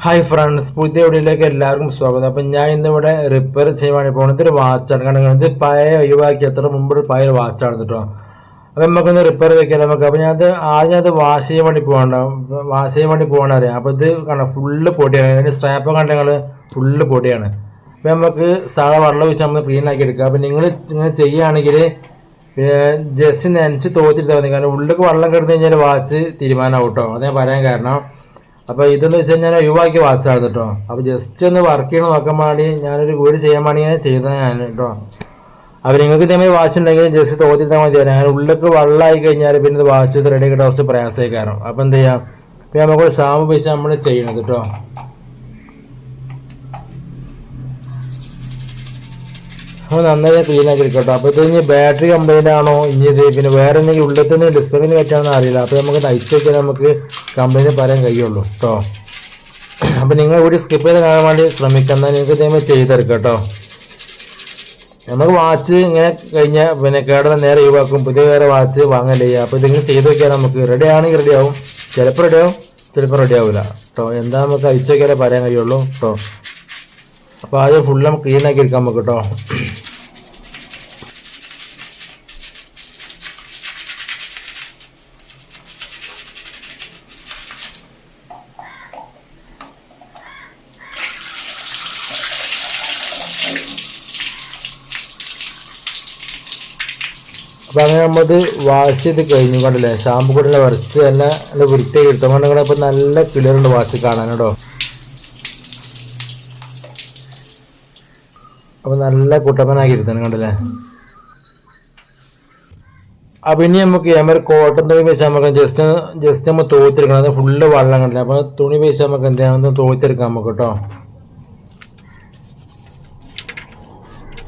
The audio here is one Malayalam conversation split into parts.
ഹായ് ഫ്രണ്ട്സ്, പുതിയ വീഡിയോയിലേക്ക് എല്ലാവർക്കും സ്വാഗതം. അപ്പം ഞാൻ ഇന്നിവിടെ റിപ്പയർ ചെയ്യാൻ പോകുന്നത് ഇതൊരു വാച്ചാണ്. കാരണം ഇത് പഴയ ഒഴിവാക്കി എത്ര മുമ്പ് ഒരു പഴയ വാച്ചാണ് കേട്ടോ. അപ്പം നമുക്കൊന്ന് റിപ്പയർ വെക്കാം നമുക്ക്. അപ്പം ആദ്യം അത് വാഷ് ചെയ്യാൻ വേണ്ടി പോകണം അറിയാം. അപ്പോൾ ഇത് കണ്ടോ ഫുള്ള് പൊടിയാണ്. അതിൻ്റെ സ്ട്രാപ്പ് കണ്ട ഞങ്ങൾ ഫുള്ള് പൊടിയാണ്. അപ്പം നമുക്ക് സാധാ വെള്ളം വെച്ച് നമ്മൾ ക്ലീൻ ആക്കി എടുക്കുക. അപ്പം നിങ്ങൾ ഇങ്ങനെ ചെയ്യുകയാണെങ്കിൽ ജസ്റ്റ് നനച്ച് തോത്തിട്ട് മതി. കാരണം ഉള്ളിലേക്ക് വെള്ളം കിടന്നു കഴിഞ്ഞാൽ വാച്ച് തീരുമാനമാവും കേട്ടോ. അത് ഞാൻ പറയാൻ കാരണം, അപ്പോൾ ഇതെന്ന് വെച്ച് കഴിഞ്ഞാൽ ഒഴിവാക്കി വാച്ചാണ് കേട്ടോ. അപ്പോൾ ജസ്റ്റ് ഒന്ന് വർക്ക് ചെയ്യണം നോക്കാൻ വേണ്ടി ഞാനൊരു വീട് ചെയ്യാൻ വേണ്ടി ഞാൻ ചെയ്തത് ഞാൻ കേട്ടോ. അപ്പോൾ നിങ്ങൾക്ക് ഇതേമാതിരി വാച്ച് ഉണ്ടെങ്കിൽ ജസ്റ്റ് തോത്തിട്ടാൽ മതി. ഞാൻ ഉള്ളിലേക്ക് വെള്ളമായി കഴിഞ്ഞാൽ പിന്നെ ഇത് വാച്ച് റെഡി ആക്കിയിട്ട് കുറച്ച് പ്രയാസമായി കാരണം. അപ്പോൾ എന്ത് ചെയ്യാം, ഇപ്പോൾ നമുക്ക് ഷാമ്പു പൈസ നമ്മൾ ചെയ്യണത് കേട്ടോ. അപ്പോൾ നന്നായി ക്ലീൻ ആക്കി എടുക്കട്ടോ. അപ്പോൾ ഇത് ഇനി ബാറ്ററി കംപ്ലൈൻ്റ് ആണോ ഇനി ഇത് പിന്നെ വേറെ എന്തെങ്കിലും ഉള്ളിൽ തന്നെ ഡിസ്പ്ലേന് പറ്റാമെന്ന് അറിയില്ല. അപ്പോൾ നമുക്ക് അയച്ചു വെച്ചാൽ നമുക്ക് കംപ്ലൈൻറ്റ് പറയാൻ കഴിയുള്ളൂ കേട്ടോ. അപ്പോൾ നിങ്ങൾ കൂടി സ്കിപ്പ് ചെയ്ത് കാണാൻ വേണ്ടി ശ്രമിക്കുക. എന്നാൽ നിങ്ങൾക്ക് ഇതേമാതിരി ചെയ്തെടുക്കാം കേട്ടോ. നമുക്ക് വാച്ച് ഇങ്ങനെ കഴിഞ്ഞാൽ പിന്നെ കേടന നേരെ ഒഴിവാക്കും, പുതിയ വേറെ വാച്ച് വാങ്ങാൻ ചെയ്യുക. അപ്പോൾ ഇതിങ്ങനെ ചെയ്ത് നോക്കിയാൽ നമുക്ക് റെഡി ആണെങ്കിൽ റെഡി ആവും, ചിലപ്പോൾ റെഡി ആവും, ചിലപ്പോൾ റെഡി ആവില്ല കേട്ടോ. എന്താ നമുക്ക് അയച്ചു നോക്കിയാലേ പറയാൻ കഴിയുള്ളൂ കേട്ടോ. അപ്പോൾ ആദ്യം ഫുള്ള് നമുക്ക് ക്ലീൻ ആക്കി എടുക്കാം നമുക്ക് കേട്ടോ. അപ്പോൾ അങ്ങനെ നമ്മത് വാഷ് ചെയ്ത് കഴിഞ്ഞു കണ്ടില്ലേ. ഷാമ്പു കൂടെ വരച്ച് തന്നെ നല്ല വൃത്തിയായി എടുത്തോ. കണ്ടോ ഇപ്പോൾ നല്ല ക്ലിയർ ഉണ്ട് വാച്ച് കാണാൻ കേട്ടോ. അപ്പോൾ നല്ല കുട്ടപ്പനാക്കി എടുത്താണ് കണ്ടില്ലേ. അപ്പം ഇനി നമുക്ക് ഒരു കോട്ടൺ തുണി വെച്ച് നമുക്ക് ജസ്റ്റ് നമ്മൾ തോത്തിരിക്കണം. അത് ഫുള്ള് വെള്ളം കണ്ടില്ല. അപ്പോൾ തുണി വെച്ച് നമുക്ക് എന്ത് ചെയ്യാം, തോത്തിരിക്കാം നമുക്ക് കേട്ടോ.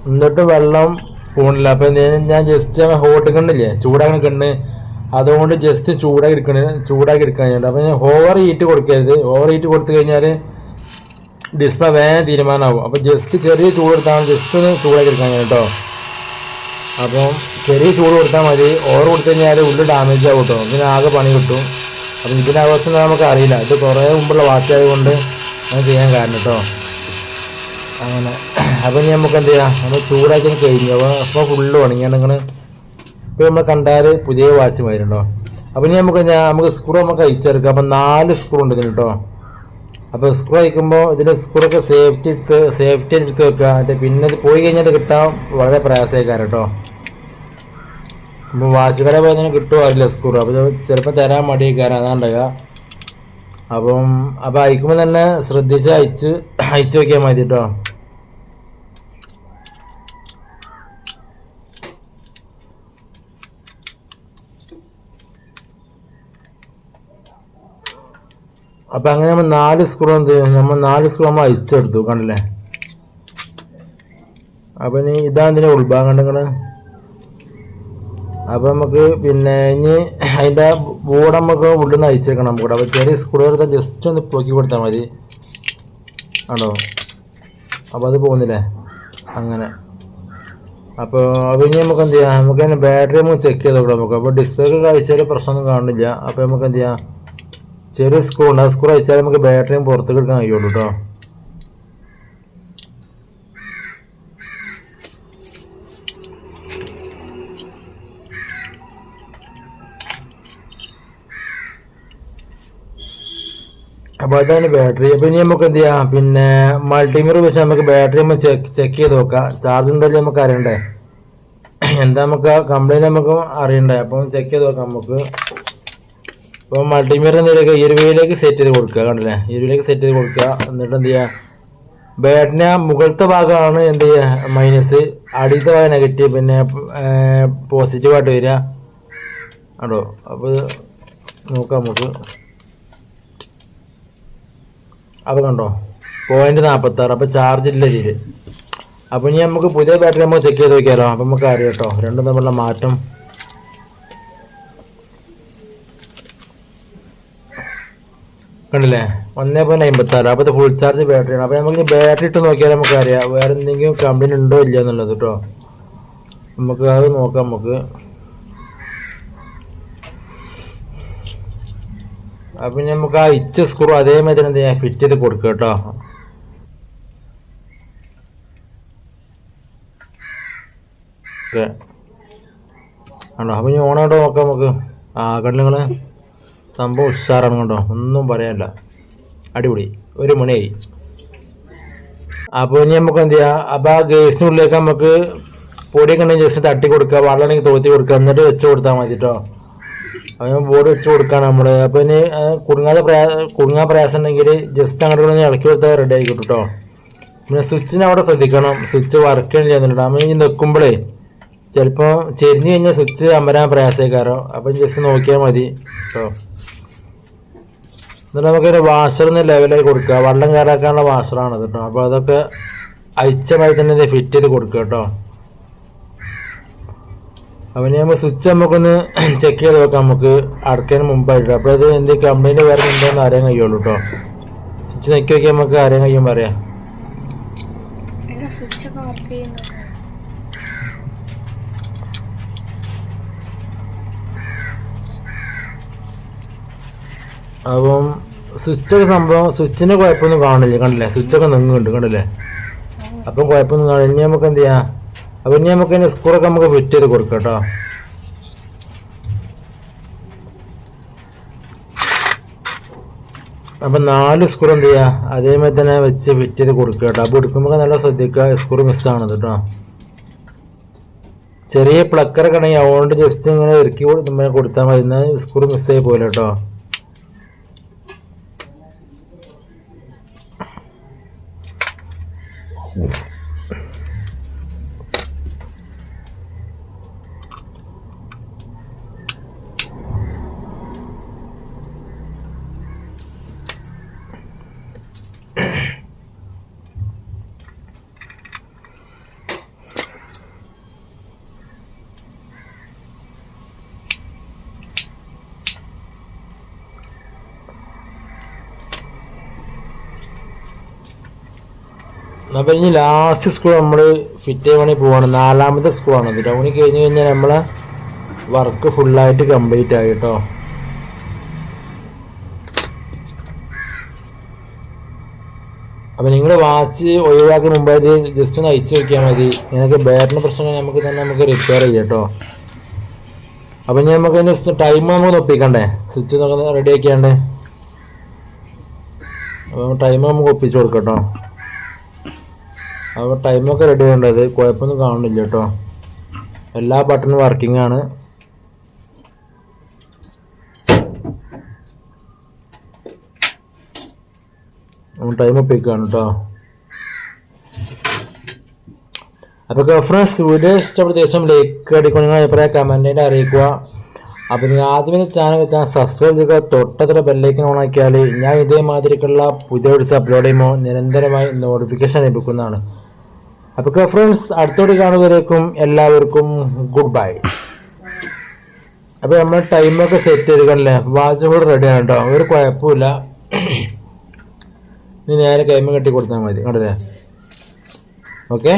എന്നിട്ട് വെള്ളം പോണില്ല. അപ്പം ഞാൻ ജസ്റ്റ് ഹോട്ട് കണ്ണില്ലേ, ചൂടാക്കണ കണ്ണ്, അതുകൊണ്ട് ജസ്റ്റ് ചൂടാക്കി എടുക്കണം. അപ്പം ഞാൻ ഓവർ ഹീറ്റ് കൊടുക്കരുത്. ഓവർ ഹീറ്റ് കൊടുത്തു കഴിഞ്ഞാൽ ഡിസ്പ്ലേ വേഗം തീരുമാനമാകും. അപ്പം ജസ്റ്റ് ചെറിയ ചൂട് കൊടുത്താൽ ജസ്റ്റ് ഒന്ന് ചൂടാക്കി എടുക്കാൻ കേട്ടോ. അപ്പം ചെറിയ ചൂട് കൊടുത്താൽ മതി. ഓവർ കൊടുത്തു കഴിഞ്ഞാൽ ഉള്ളിൽ ഡാമേജ് ആവും കേട്ടോ. പിന്നെ ആകെ പണി കിട്ടും. അപ്പം ഇതിൻ്റെ അവസ്ഥ നമുക്ക് അറിയില്ല. ഇത് കുറേ മുമ്പുള്ള വാച്ച് ആയതുകൊണ്ട് അങ്ങനെ ചെയ്യാൻ കാരണം കേട്ടോ. അങ്ങനെ അപ്പം ഇനി നമുക്ക് എന്ത് ചെയ്യാം, നമ്മൾ ചൂടാക്കി കഴിഞ്ഞു. അപ്പോൾ ഫുള്ള് ഉണങ്ങിയാണ് നിങ്ങൾ ഇപ്പോൾ നമ്മൾ കണ്ടാൽ പുതിയ വാച്ച് വരുന്നുണ്ടോ. അപ്പം ഇനി നമുക്ക് സ്ക്രൂ നമുക്ക് അയച്ചെടുക്കാം. അപ്പം 4 സ്ക്രൂ ഉണ്ട് ഇതിന് കേട്ടോ. അപ്പോൾ സ്ക്രൂ അയക്കുമ്പോൾ ഇതിൻ്റെ സ്ക്രൂ ഒക്കെ സേഫ്റ്റി എടുത്ത് വെക്കുക. പിന്നെ ഇത് പോയി കഴിഞ്ഞാൽ ഇത് കിട്ടാൻ വളരെ പ്രയാസമായിക്കാരം കേട്ടോ. അപ്പോൾ വാച്ച് കട പോയി തന്നെ കിട്ടുമാറില്ല സ്ക്രൂ. അപ്പോൾ ചിലപ്പോൾ തരാൻ മടിയേക്കാരം, അതാണ്ടാകുക. അപ്പോൾ അയക്കുമ്പോൾ തന്നെ ശ്രദ്ധിച്ച് അയച്ചു വയ്ക്കാൻ മതി കേട്ടോ. അപ്പം അങ്ങനെ നമ്മൾ 4 സ്ക്രൂ നമ്മൾ അയച്ചെടുത്തു കണ്ടില്ലേ. അപ്പം ഇനി ഇതാണ് ഇതിൻ്റെ ഉൾഭാഗം കണ്ടെങ്കിൽ. അപ്പം നമുക്ക് പിന്നെ ഇനി അതിൻ്റെ ബോർഡ് നമുക്ക് ഉള്ളിൽ നിന്ന് അയച്ചെടുക്കണം നമുക്ക്. അപ്പോൾ ചെറിയ സ്ക്രൂ എടുത്താൽ ജസ്റ്റ് ഒന്ന് പൊക്കി കൊടുത്താൽ മതി ആണോ. അപ്പോൾ അത് പോകുന്നില്ലേ അങ്ങനെ. അപ്പോൾ ഇനി നമുക്ക് എന്ത് ചെയ്യാം, നമുക്ക് അതിന് ബാറ്ററി നമുക്ക് ചെക്ക് ചെയ്ത് നോക്കാം നമുക്ക്. അപ്പോൾ ഡിസ്പ്ലേ ഒക്കെ അയച്ചാൽ പ്രശ്നമൊന്നും കാണുന്നില്ല. അപ്പോൾ നമുക്ക് എന്ത് ചെയ്യാം, ചെറിയ സ്ക്രൂ ഉണ്ട്, ആ സ്ക്രൂ അയച്ചാൽ നമുക്ക് ബാറ്ററിയും പുറത്തേക്ക് എടുക്കാൻ കഴിയുള്ളൂ കേട്ടോ. അപ്പോൾ അതാണ് ബാറ്ററി. അപ്പോൾ ഇനി നമുക്ക് എന്ത് ചെയ്യാം, പിന്നെ മൾട്ടിമീറ്റർ വെച്ച് നമുക്ക് ബാറ്ററി നമ്മൾ ചെക്ക് ചെയ്ത് നോക്കാം. ചാർജ് ഉണ്ടല്ലോ നമുക്ക് അറിയണ്ടേ, എന്താ നമുക്ക് കംപ്ലൈൻറ്റ് നമുക്ക് അറിയണ്ടേ. അപ്പം ചെക്ക് ചെയ്ത് നോക്കാം നമുക്ക്. അപ്പോൾ മൾട്ടിമീറ്റർ എന്തെങ്കിലുമൊക്കെ ഇരുവയിലേക്ക് സെറ്റ് ചെയ്ത് കൊടുക്കുക കണ്ടില്ലേ. ഇരുവയിലേക്ക് സെറ്റ് ചെയ്ത് കൊടുക്കുക. എന്നിട്ട് എന്ത് ചെയ്യുക, ബാറ്ററിൻ്റെ മുകളിലത്തെ ഭാഗമാണ് എന്ത് ചെയ്യുക മൈനസ്, അടിയത്തെ ഭാഗം നെഗറ്റീവ്, പിന്നെ പോസിറ്റീവായിട്ട് വരിക ആണോ. അപ്പോൾ നോക്കാം നമുക്ക്. അപ്പോൾ കണ്ടോ 0.46. അപ്പോൾ ചാർജ് ഇല്ല ഇതിൽ. അപ്പോൾ ഇനി നമുക്ക് പുതിയ ബാറ്ററി നമുക്ക് ചെക്ക് ചെയ്ത് നോക്കിയാലോ. അപ്പോൾ നമുക്ക് അറിയാം കേട്ടോ രണ്ടും തമ്മിലുള്ള മാറ്റം. കണ്ടില്ലേ 1.56. അപ്പോൾ ഇത് ഫുൾ ചാർജ് ബാറ്ററിയാണ്. അപ്പോൾ നമുക്ക് ബാറ്ററി ഇട്ട് നോക്കിയാൽ നമുക്ക് അറിയാം വേറെ എന്തെങ്കിലും കംപ്ലൈൻറ്റ് ഉണ്ടോ ഇല്ല എന്നുള്ളത് കേട്ടോ. നമുക്ക് അത് നോക്കാം നമുക്ക്. അപ്പം നമുക്ക് ആ ഇച്ച സ്ക്രൂ അതേമാതിരി എന്ത് ചെയ്യാം, ഫിറ്റ് ചെയ്ത് കൊടുക്കുക കേട്ടോ. ഓക്കെ ആണോ? അപ്പം ഇനി ഓണായിട്ട് നോക്കാം നമുക്ക്. ആ കണ്ടില്ല സംഭവം ഉഷാറാണ് കേട്ടോ, ഒന്നും പറയാനില്ല, അടിപൊളി. 1 മണിയായി. അപ്പോൾ ഇനി നമുക്ക് എന്ത് ചെയ്യാം, അപ്പോൾ ആ ഗ്യാസിനുള്ളിലേക്ക് നമുക്ക് പൊടിയൊക്കെ ഉണ്ടെങ്കിൽ ജസ്റ്റ് തട്ടി കൊടുക്കുക, വെള്ളമാണെങ്കിൽ തോത്തി കൊടുക്കുക, എന്നിട്ട് വെച്ച് കൊടുത്താൽ മതി കേട്ടോ. അപ്പോൾ ബോർഡ് വെച്ച് കൊടുക്കുകയാണ് നമ്മൾ. അപ്പോൾ ഇനി കുടുങ്ങാൻ പ്രയാസം ഉണ്ടെങ്കിൽ ജസ്റ്റ് അങ്ങോട്ട് ഇളക്കി കൊടുത്താൽ റെഡി ആയി കിട്ടും കേട്ടോ. പിന്നെ സ്വിച്ചിന് അവിടെ ശ്രദ്ധിക്കണം, സ്വിച്ച് വർക്ക് ചെയ്യുന്നുണ്ട്. നമ്മൾ ഇനി നിൽക്കുമ്പോഴേ ചിലപ്പോൾ ചെരിഞ്ഞ് കഴിഞ്ഞാൽ സ്വിച്ച് അമരാൻ പ്രയാസക്കാരോ, അപ്പം ജസ്റ്റ് നോക്കിയാൽ മതി കേട്ടോ. എന്നിട്ട് നമുക്കൊരു വാഷറിന്ന് ലെവലായി കൊടുക്കുക, വെള്ളം കയറാക്കാനുള്ള വാഷറാണ് കേട്ടോ. അപ്പോൾ അതൊക്കെ അയച്ചമായി തന്നെ ഫിറ്റ് ചെയ്ത് കൊടുക്കുക കേട്ടോ. അപ്പം നമ്മൾ സ്വിച്ച് നമുക്കൊന്ന് ചെക്ക് ചെയ്ത് നോക്കാം, നമുക്ക് അടയ്ക്കാൻ മുമ്പായിട്ട്. അപ്പോൾ അത് എന്ത് കംപ്ലൈൻറ്റ് വേറെ ഉണ്ടോയെന്ന് അറിയാൻ കഴിയുള്ളൂ കേട്ടോ. സ്വിച്ച് നെക്കി നോക്കി നമുക്ക് അറിയാൻ കഴിയും, പറയാം. അപ്പം സ്വിച്ചൊക്കെ സംഭവം സ്വിച്ചിൻ്റെ കുഴപ്പമൊന്നും കാണില്ല, കണ്ടില്ലേ? സ്വിച്ചൊക്കെ നിങ്ങുന്നുണ്ട്, കണ്ടില്ലേ? അപ്പം കുഴപ്പമൊന്നും കാണില്ല. ഇനി നമുക്ക് എന്ത് ചെയ്യാം, അപ്പം ഇനി നമുക്ക് അതിൻ്റെ സ്ക്രൂയൊക്കെ നമുക്ക് ഫിറ്റ് ചെയ്ത് കൊടുക്കാം കേട്ടോ. അപ്പം 4 സ്ക്രൂ എന്ത് ചെയ്യുക, അതേമാതിരി തന്നെ വെച്ച് ഫിറ്റ് ചെയ്ത് കൊടുക്കുക കേട്ടോ. അപ്പോൾ എടുക്കുമ്പോൾ നല്ല ശ്രദ്ധിക്കുക, സ്ക്രൂ മിസ്സാണത് കേട്ടോ. ചെറിയ പ്ലക്കറൊക്കെ ഉണ്ടെങ്കിൽ അതുകൊണ്ട് ജസ്റ്റ് ഇങ്ങനെ ഇറക്കി കൊടുത്താൽ മതി, എന്നാൽ സ്ക്രൂ മിസ്സായി പോലെ കേട്ടോ. അപ്പം ഇനി ലാസ്റ്റ് സ്ക്രൂ നമ്മൾ ഫിറ്റ് ചെയ്യാൻ വേണ്ടി പോവാണ്. 4ാമത്തെ സ്ക്രൂ ആണ്. ടൗണി കഴിഞ്ഞ് കഴിഞ്ഞാൽ നമ്മളെ വർക്ക് ഫുള്ളായിട്ട് കംപ്ലീറ്റ് ആയി കേട്ടോ. അപ്പം നിങ്ങൾ വാച്ച് ഒഴിവാക്കി മുമ്പായിട്ട് ജസ്റ്റ് ഒന്ന് അയച്ചു നോക്കിയാൽ മതി. ഇങ്ങനെയൊക്കെ ബാറ്ററിൻ്റെ പ്രശ്നങ്ങൾ നമുക്ക് തന്നെ നമുക്ക് റിപ്പയർ ചെയ്യാം കേട്ടോ. അപ്പം ഇനി നമുക്ക് അതിൻ്റെ ടൈം നമുക്ക് ഒപ്പിക്കണ്ടേ, സ്വിച്ച് നോക്കുന്നത് റെഡി ആക്കിയാണ്ടേ. അപ്പം ടൈം നമുക്ക് ഒപ്പിച്ച് കൊടുക്കാം കേട്ടോ. അപ്പോൾ ടൈമൊക്കെ റെഡി ആവേണ്ടത്, കുഴപ്പമൊന്നും കാണുന്നില്ല കേട്ടോ. എല്ലാ ബട്ടണും വർക്കിംഗ് ആണ്. ടൈം ഒപ്പിക്കുകയാണ് കേട്ടോ. അപ്പോൾ ഫ്രണ്ട്സ്, വീഡിയോ ഇഷ്ടപ്പെട്ട ശേഷം ലൈക്ക് അടിക്കുക, നിങ്ങൾ അഭിപ്രായം കമൻറ്റായിട്ട് അറിയിക്കുക. അപ്പോൾ നിങ്ങൾ ആദ്യമേ ചാനൽ വെച്ചാൽ സബ്സ്ക്രൈബ് ചെയ്യുക, തൊട്ടത്ര ബെല്ലൈക്കൻ ഓണാക്കിയാൽ ഞാൻ ഇതേമാതിരിക്കുള്ള പുതിയ വീഡിയോസ് അപ്ലോഡ് ചെയ്യുമ്പോൾ നിരന്തരമായി നോട്ടിഫിക്കേഷൻ ലഭിക്കുന്നതാണ്. അപ്പോൾ ഫ്രണ്ട്സ്, അടുത്തോട്ട് കാണുന്നവരേക്കും എല്ലാവർക്കും ഗുഡ് ബൈ. അപ്പോൾ നമ്മൾ ടൈമൊക്കെ സെറ്റ് ചെയ്തില്ലേ, വാച്ച് കൂടെ റെഡിയാണ് കേട്ടോ, ഒരു കുഴപ്പമില്ല. ഇനി നേരെ കൈമ കെട്ടി കൊടുത്താൽ മതി, കണ്ടില്ലേ? ഓക്കെ.